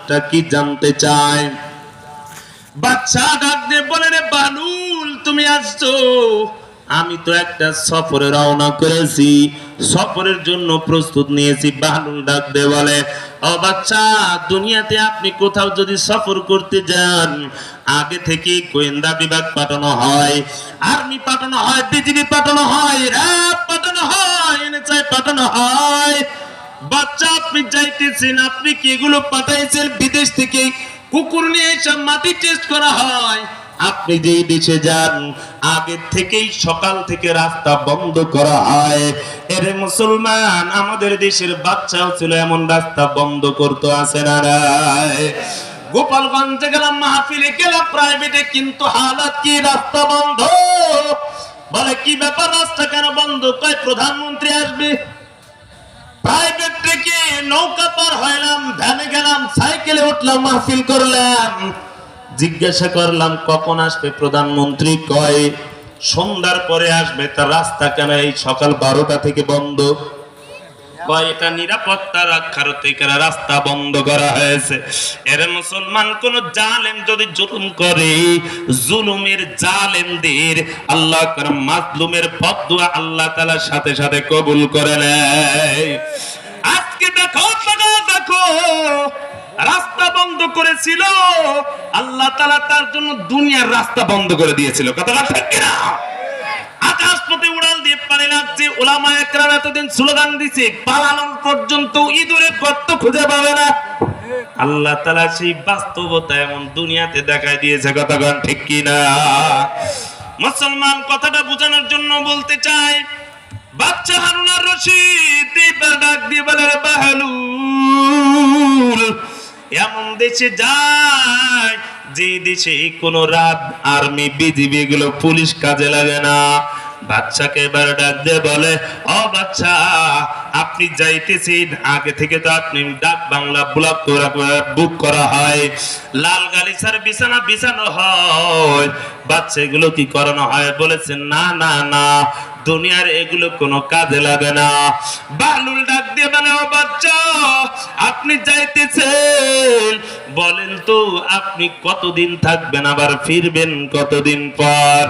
হালাতটা কি জানতে চায়। বাচ্চা ডাক দিয়ে বলে, রে বালুল তুমি আসছো, আমি তো একটা সফরে রওনা করেছি, সফরের জন্য প্রস্তুত নিয়েছি। বালুল ডাক দিয়ে বলে, ও বাচ্চা, দুনিয়াতে আপনি কোথাও যদি সফর করতে যান, আগে থেকে গোয়েন্দা বিভাগ পাঠানো হয়, আর্মি পাঠানো হয়, বিজিবি পাঠানো হয়, র্যাব পাঠানো হয়, এনএসআই পাঠানো হয়। বাচ্চা আপনি যাইতেছেন, আপনি কি এগুলো পাঠাইছেন বিদেশ থেকে? কুকুর নিয়ে সব মাটি টেস্ট করা হয়। আপনি যেই দেশে যান, আগে থেকেই সকাল থেকে রাস্তা বন্ধ করা হয়। এরে মুসলমান, আমাদের দেশের বাচ্চাও ছিল এমন, রাস্তা বন্ধ করতে আসে না। গোপালগঞ্জে গেলাম, মাহফিলে গেলাম, প্রাইভেটে, কিন্তু হালাত কি, রাস্তা বন্ধ। বলে কি ব্যাপার, রাস্তা কেন বন্ধ? কয় প্রধানমন্ত্রী আসবে। প্রাইভেট থেকে নৌকা পার হইলাম, ভ্যানে গেলাম, সাইকেলে উঠলাম, মাহফিল করলাম। জিজ্ঞাসা করলাম কখন আসবে প্রধানমন্ত্রী? কয় সন্ধ্যার পরে আসবে। তার রাস্তা কেন এই সকাল 12টা থেকে বন্ধ? কয় এটা নিরাপত্তা রক্ষার থেকে রাস্তা বন্ধ করা হয়েছে। এর মুসলমান, কোন জালেম যদি জুলুম করে, জুলুমের জালেমদের আল্লাহ করে মাজলুমের বদদুয়া আল্লাহ তাআলা সাথে সাথে কবুল করে নেয়। আজকে দেখো দেখো, রাস্তা বন্ধ করেছিল আল্লাহ তাআলা, তার জন্য দুনিয়ার রাস্তা বন্ধ করে দিয়েছিল। কথাটা ঠিক কিনা? আকাশ পথে উড়াল দিয়ে পানি লাগছে। উলামায়ে কেরাম এতদিন স্লোগান দিছে, পালানোর পর্যন্ত ইঁদুরের গর্ত খুঁজে পাবে না। আল্লাহ তাআলা সেই বাস্তবতা এমন দুনিয়াতে দেখায় দিয়েছে। কথাটা ঠিক কিনা? মুসলমান, কথাটা বোঝানোর জন্য বলতে চাই, বাচ্চা হারুন আর রশিদ এইবার ডাক দিয়ে বলে, রে বাহলুল, এমন দেশে যায় যে দেশে কোনো রাত আর্মি বিজিবি এগুলো পুলিশ কাজে লাগে না। বাচ্চাকে এবার ডাক দিয়ে বলে, ও বাচ্চা, আপনি যাইতেছেন, আগে থেকে তো আপনি ডাক বাংলা ব্লক বুক করা হয়, লাল গালিচার বিছানা বিছানো হয়। বাচ্চা এগুলো কি করানো হয়? বলেছেন না না না, দুনিয়ার এগুলো কোনো কাজে লাগে না। বালুল ডাক দিয়ে বলে, ও বাচ্চা, আপনি যাইতেছেন, বলেন তো আপনি কতদিন থাকবেন, আবার ফিরবেন কতদিন পর?